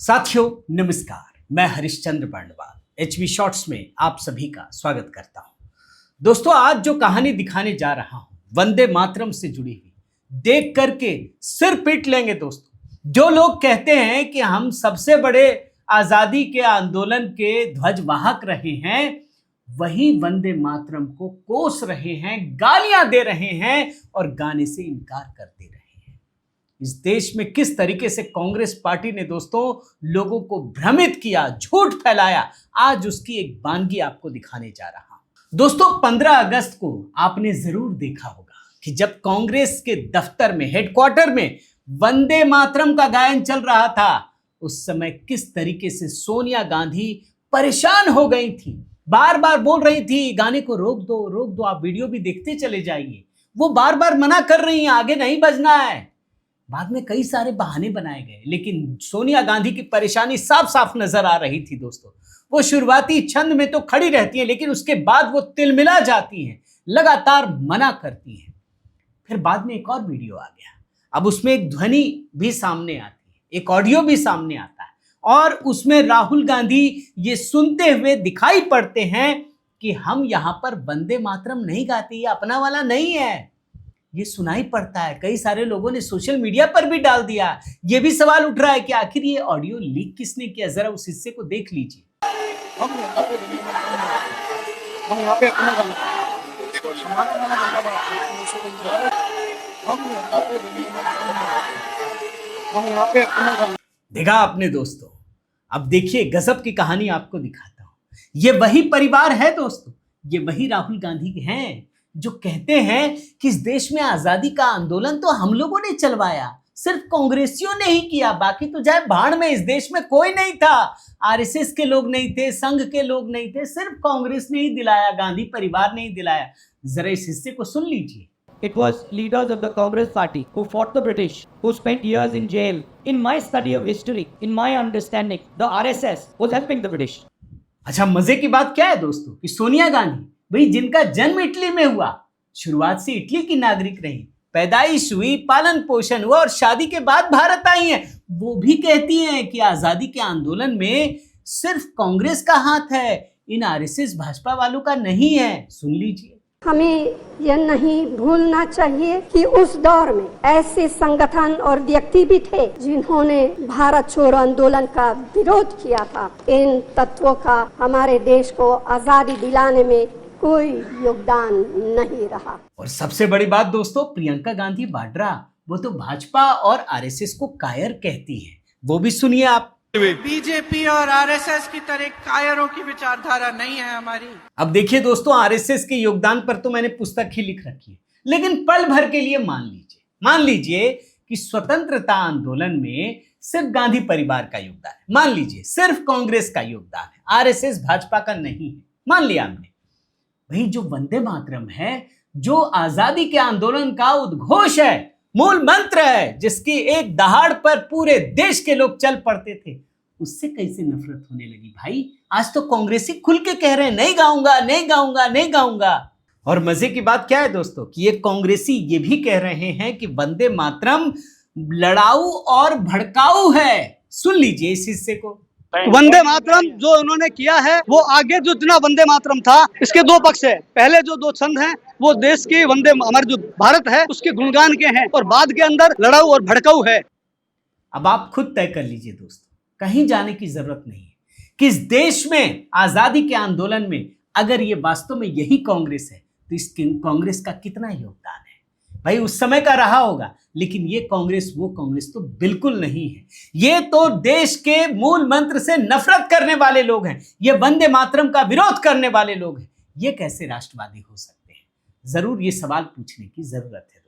साथियों नमस्कार, मैं हरिश्चंद्र पांडवाल एचवी शॉर्ट्स में आप सभी का स्वागत करता हूं। दोस्तों, आज जो कहानी दिखाने जा रहा हूं वंदे मातरम से जुड़ी हुई, देख करके सिर पीट लेंगे दोस्तों। जो लोग कहते हैं कि हम सबसे बड़े आजादी के आंदोलन के ध्वजवाहक रहे हैं, वही वंदे मातरम को कोस रहे हैं, गालियां दे रहे हैं और गाने से इनकार करते रहे हैं। इस देश में किस तरीके से कांग्रेस पार्टी ने दोस्तों लोगों को भ्रमित किया, झूठ फैलाया, आज उसकी एक वानगी आपको दिखाने जा रहा हूं। दोस्तों, 15 अगस्त को आपने जरूर देखा होगा कि जब कांग्रेस के दफ्तर में, हेडक्वार्टर में वंदे मातरम का गायन चल रहा था, उस समय किस तरीके से सोनिया गांधी परेशान हो गई थी, बार बार बोल रही थी गाने को रोक दो, रोक दो, आप वीडियो भी देखते चले जाइए। वो बार बार मना कर रही हैं, आगे नहीं बजना है। बाद में कई सारे बहाने बनाए गए, लेकिन सोनिया गांधी की परेशानी साफ साफ नजर आ रही थी दोस्तों। वो शुरुआती छंद में तो खड़ी रहती हैं, लेकिन उसके बाद वो तिलमिला जाती हैं, लगातार मना करती हैं। फिर बाद में एक और वीडियो आ गया, अब उसमें एक ध्वनि भी सामने आती है, एक ऑडियो भी सामने आता है, और उसमें राहुल गांधी ये सुनते हुए दिखाई पड़ते हैं कि हम यहां पर वंदे मातरम नहीं गाते, ये अपना वाला नहीं है। ये सुनाई पड़ता है, कई सारे लोगों ने सोशल मीडिया पर भी डाल दिया। ये भी सवाल उठ रहा है कि आखिर ये ऑडियो लीक किसने किया, जरा उस हिस्से को देख लीजिए। हम यहाँ पे अपना देखा आपने दोस्तों। अब देखिए, गजब की कहानी आपको दिखाता हूं। ये वही परिवार है दोस्तों, ये वही राहुल गांधी हैं जो कहते हैं कि इस देश में आजादी का आंदोलन तो हम लोगों ने चलवाया, सिर्फ कांग्रेसियों ने ही किया, बाकी तो जाए भाड़ में, इस देश में कोई नहीं था। आरएसएस के लोग नहीं थे, संघ के लोग नहीं थे, सिर्फ कांग्रेस ने ही दिलाया, गांधी परिवार ने ही दिलाया। जरा इस हिस्से को सुन लीजिए। It was leaders of the Congress party who fought the British, who spent years in jail. In my study of history, in my understanding, the RSS was helping the British. अच्छा, मजे की बात क्या है दोस्तों कि सोनिया गांधी, भाई जिनका जन्म इटली में हुआ, शुरुआत से इटली की नागरिक रही, पैदाइश हुई, पालन पोषण हुआ और शादी के बाद भारत आई हैं, वो भी कहती हैं कि आजादी के आंदोलन में सिर्फ कांग्रेस का हाथ है, इन आरएसएस भाजपा वालों का नहीं है। सुन लीजिए। हमें यह नहीं भूलना चाहिए कि उस दौर में ऐसे संगठन और व्यक्ति भी थे जिन्होंने भारत छोड़ो आंदोलन का विरोध किया था। इन तत्वों का हमारे देश को आजादी दिलाने में कोई योगदान नहीं रहा। और सबसे बड़ी बात दोस्तों, प्रियंका गांधी वाड्रा, वो तो भाजपा और आरएसएस को कायर कहती है, वो भी सुनिए आप। बीजेपी और आरएसएस की तरह कायरों की विचारधारा नहीं है हमारी। अब देखिए दोस्तों, आरएसएस के योगदान पर तो मैंने पुस्तक ही लिख रखी है, लेकिन पल भर के लिए मान लीजिए कि स्वतंत्रता आंदोलन में सिर्फ गांधी परिवार का योगदान है, मान लीजिए सिर्फ कांग्रेस का योगदान है, आरएसएस भाजपा का नहीं है, मान लिया हमने। भाई जो वंदे मातरम है, जो आजादी के आंदोलन का उद्घोष है, मूल मंत्र है, जिसकी एक दहाड़ पर पूरे देश के लोग चल पड़ते थे, उससे कैसे नफरत होने लगी भाई? आज तो कांग्रेसी खुल के कह रहे हैं नहीं गाऊंगा, नहीं गाऊंगा, नहीं गाऊंगा। और मजे की बात क्या है दोस्तों कि ये कांग्रेसी ये भी कह रहे हैं कि वंदे मातरम लड़ाऊ और भड़काऊ है। सुन लीजिए इस हिस्से को। वंदे मातरम जो उन्होंने किया है, वो आगे जो जितना वंदे मातरम था, इसके दो पक्ष है। पहले जो दो छंद हैं वो देश के वंदे, हमारे जो भारत है उसके गुणगान के हैं, और बाद के अंदर लड़ाऊ और भड़काऊ है। अब आप खुद तय कर लीजिए दोस्तों, कहीं जाने की जरूरत नहीं है कि इस देश में आजादी के आंदोलन में अगर ये वास्तव में यही कांग्रेस है, तो इस कांग्रेस का कितना योगदान है? भाई उस समय का रहा होगा, लेकिन ये कांग्रेस वो कांग्रेस तो बिल्कुल नहीं है। ये तो देश के मूल मंत्र से नफरत करने वाले लोग हैं, ये वंदे मातरम का विरोध करने वाले लोग हैं। ये कैसे राष्ट्रवादी हो सकते हैं? जरूर ये सवाल पूछने की जरूरत है।